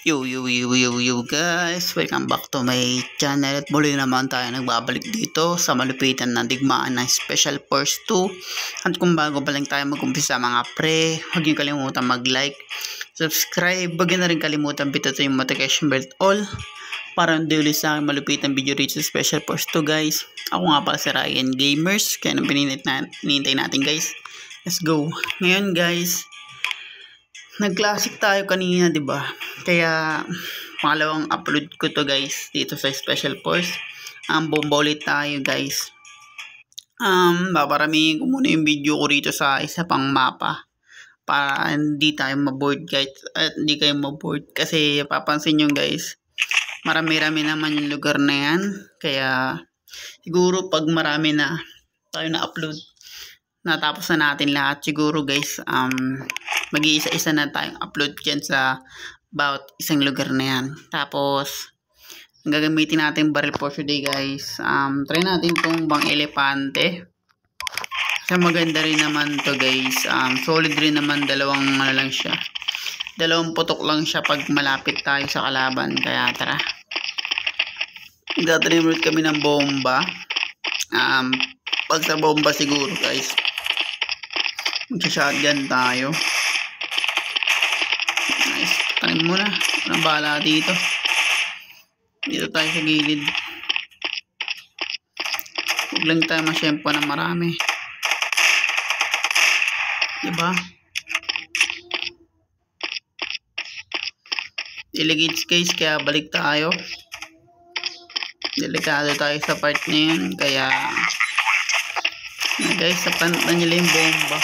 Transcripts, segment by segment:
Yo guys, welcome back to my channel at muli naman tayo nagbabalik dito sa malupitan na digmaan ng Special Force 2. At kung bago pa lang tayo mag-umpisa mga pre, huwag niyo kalimutan mag-like, subscribe, huwag niyo na rin kalimutan pindutin yung notification bell all para hindi ulit sa aking malupitan video rito sa Special Force 2 guys. Ako nga pala si Ryan Gamers, kaya nang pinintay natin guys. Let's go. Ngayon guys, nag-classic tayo kanina, 'di ba? Kaya pangalawang upload ko to guys dito sa Special Force. Bomba ulit tayo guys. Paparamihin ko muna yung video ko rito sa isa pang mapa para hindi tayo maboard guys. At hindi kayo maboard kasi papansin nyo guys, marami-rami naman yung lugar na yan. Kaya siguro pag marami na tayo na upload, natapos na natin lahat siguro guys, mag-iisa-isa na tayong upload dyan sa about isang lugar na yan. Tapos ang gagamitin natin barrel for today guys, try natin itong Bang Elepante kasi maganda rin naman to guys. Solid rin naman, dalawang lang siya, dalawang putok lang siya pag malapit tayo sa kalaban. Kaya tara, magtatrim ulit kami ng bomba. Pag sa bomba siguro guys, magsa-shotgun tayo. Nice. Tanim muna. Anong bahala dito. Dito tayo sa gilid. Huwag lang tayo masyempo na marami. Diba? Delicate case kaya balik tayo. Delikado tayo sa part na yun. Kaya guys, sapan na nila yung bomba.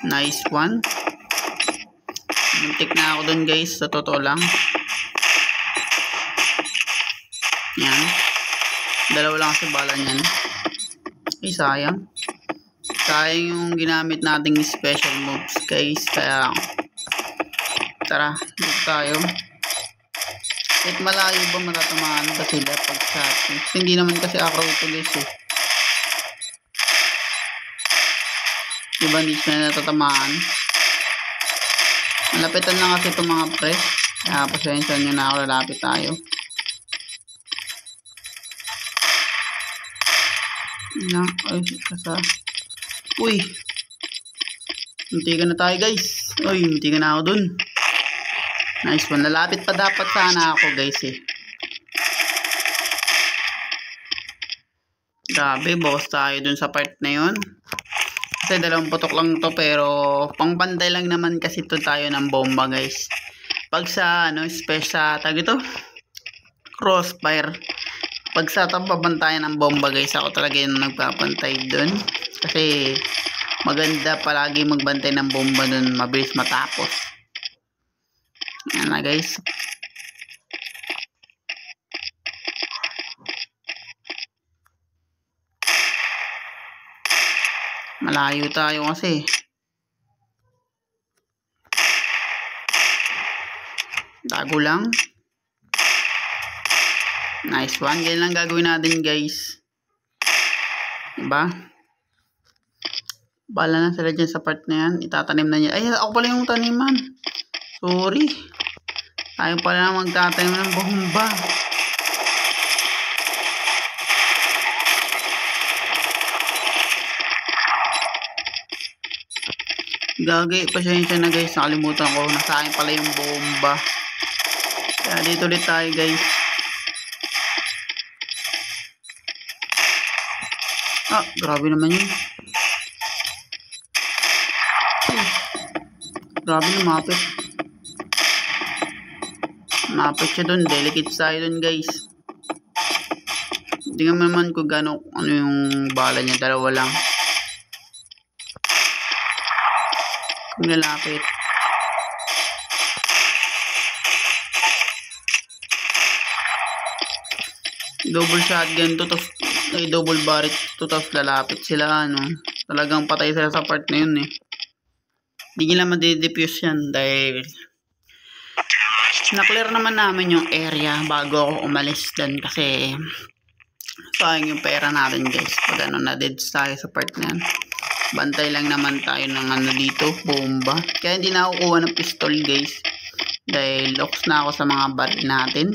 Nice one. Muntik na ako dun guys, sa totoo lang. Yan. Dalawa lang kasi bala niyan. Ay sayang. Sayang yung ginamit nating special moves guys. Kaya tara, dito tayo. Kahit malayo ba matatamaan ba sila pag shotgun? Hindi naman kasi ako ito guys eh. Diba hindi sila natatamaan? Malapitan lang kasi itong mga pre. Kaya pasensya nyo na ako, lalapit tayo. Ay, kasa. Uy! Muntikan na tayo guys. Uy, muntikan na ako dun. Nice one. Lalapit pa dapat sana ako guys eh. Grabe, boss tayo dun sa part na yun. Kasi dalawang putok lang to, pero pangpantay lang naman kasi to tayo ng bomba guys. Pag sa special tag ito, crossfire, pag sa pabantayan ng bomba guys, ako talaga yung nagpapantay dun. Kasi maganda palagi magbantay ng bomba dun, mabilis matapos. Yan na guys. Malayo tayo kasi. Tago lang. Nice one. Ganyan lang gagawin natin guys. Diba? Bala na sila dyan sa part na yan. Itatanim na niya. Ay, ako pala yung taniman. Sorry. Tayo pala magtatanim ng bomba. Gagay, pasensya na guys, nakalimutan ko, nasa akin pala yung bomba. Kaya dito ulit tayo guys. Grabe naman yun. Grabe, lumapit. Lumapit siya dun, delicate tayo dun guys. Hindi naman ko gano'n yung bala niya, dalawa lang. Nalapit. Double shotgun to, tapos ay double barret to, tapos lalapit sila talagang patay sila sa part na yun eh. Hindi nila madidefuse yan dahil na-clear naman namin yung area bago ako umalis dyan kasi sayang yung pera natin guys pag na-dead tayo sa part na yan. Bantay lang naman tayo ng ano dito, bomba. Kaya hindi na ako kuha ng pistol guys. Dahil locks na ako sa mga baril natin.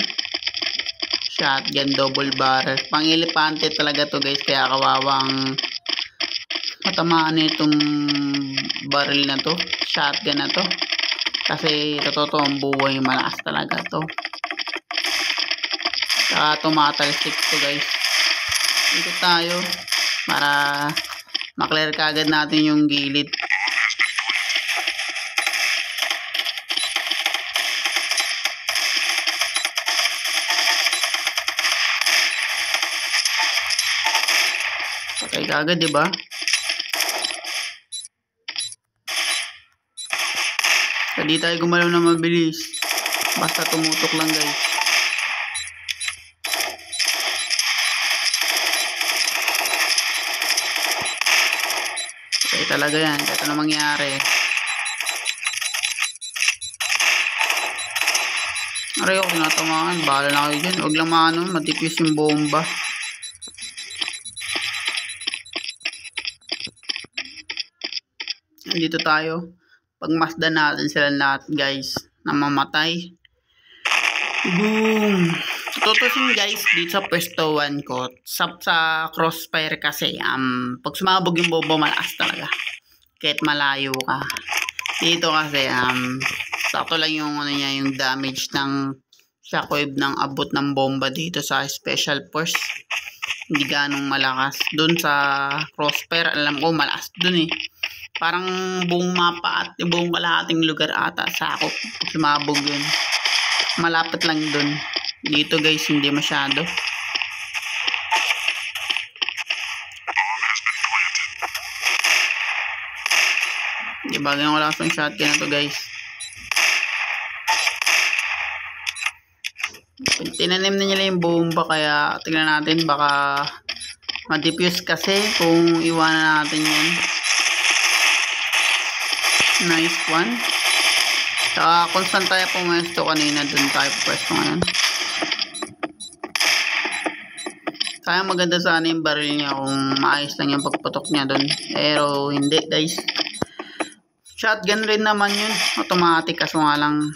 Shotgun, double barrel. Pang-elepante talaga to guys. Kaya kawawang matamaan itong baril na to. Shotgun na to. Kasi totoo ang buhay. Malakas talaga to. Saka tumatalsik to guys. Ikot tayo. Para maklear kaagad natin yung gilid. Patay kaagad, diba? Hindi tayo gumalaw na mabilis. Basta tumutok lang guys. Patay talaga yan. Kahit ano mangyari. Aray ako tinatamaan. Bahala na kayo dyan. Huwag lang maano. Matipis yung bomba. Dito tayo. Pagmasdan natin sila lahat guys na mamatay. Boom! Tutusin guys dito sa pwesto 1 ko. Sa crossfire kasi pag sumabog yung bomba malakas talaga. Kahit malayo ka. Dito kasi sakto lang yung ano niya, yung damage ng shockwave ng abot ng bomba dito sa special force. Hindi ganong malakas. Doon sa crossfire alam ko malakas doon eh. Parang buong mapa at buong kalahating lugar ata sakop pag sumabog yun. Malapit lang dun. Dito guys hindi masyado. Di ba ganyan ko lang sa shotgun na to guys. Tinanim na nila yung bomba kaya tingnan natin baka ma-defuse kasi kung iwanan natin yan. Nice one. Saka kung saan tayo pumesto kanina, dun tayo pumesto ngayon. Kaya maganda sana yung baril niya kung maayos lang yung pagputok niya dun. Pero hindi guys. Shotgun rin naman yun. Automatic kaso nga lang.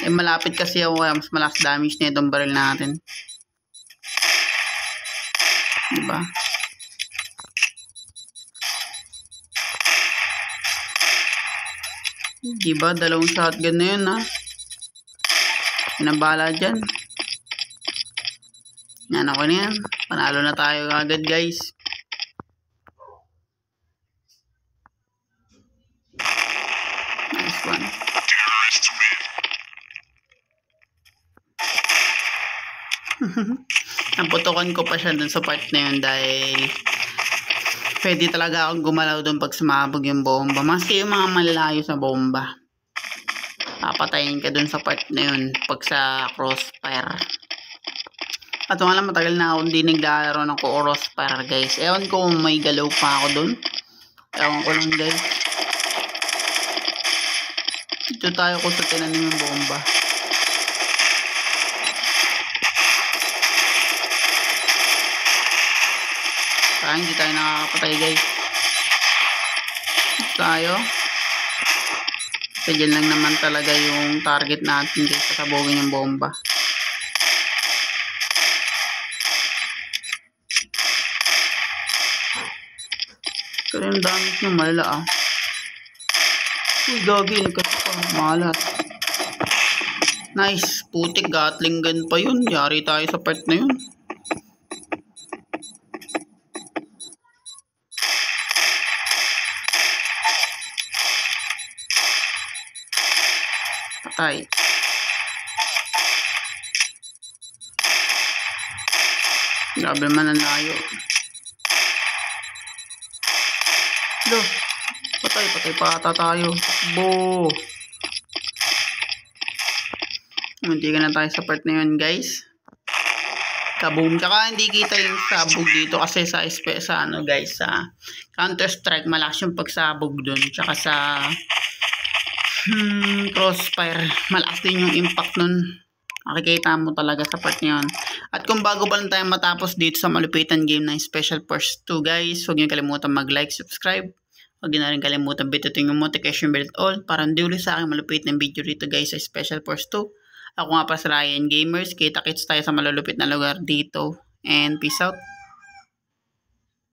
Malapit kasi ako kaya mas malakas damage na itong baril natin. Diba? Diba, dalawang shotgun na yun ha. Pinabala dyan. Yan ako na yan. Panalo na tayo agad guys. Nice one. Naputokan ko pa siya dun sa part na yun dahil pwede talaga akong gumalaw doon pag sumabog yung bomba. Maski yung mga malalayo sa bomba. Papatayin ka doon sa part na yun pag sa crossfire. At nga lang matagal na ako hindi naglalaro ng crossfire guys. Ewan ko kung may galaw pa ako doon. Ewan ko lang guys. Dito tayo kung sa tinanim yung bomba. Kaya hindi tayo nakakapatay guys. Tayo. Kasi dyan lang naman talaga yung target natin guys. Pasabogin yung bomba. Kaya yung damage nyo malala ah. Uy gagi. Nagkasa pa. Malas. Nice. Putik. Gatling gun pa yun. Yari tayo sa part na yun. Patay. Grabe man ang layo. Do. Patay pa ata tayo. Bo. Hindi ka na tayo sa part na yun guys. Kaboom. Tsaka hindi kita yung sabog dito kasi sa ano guys, sa Counter Strike malakas yung pagsabog dun. Tsaka sa crossfire malakas din yung impact nun. Makikita mo talaga sa part na yun. At kung bago pa lang tayo matapos dito sa malupitan game ng Special Force 2 guys, huwag niyo kalimutan mag-like, subscribe. Huwag niyo na rin kalimutan bitutin yung notification bell all para hindi ulit sa akin malupit ng video rito guys sa Special Force 2. Ako nga pa si Ryan Gamers. Kita-kits tayo sa malulupit na lugar dito. And peace out.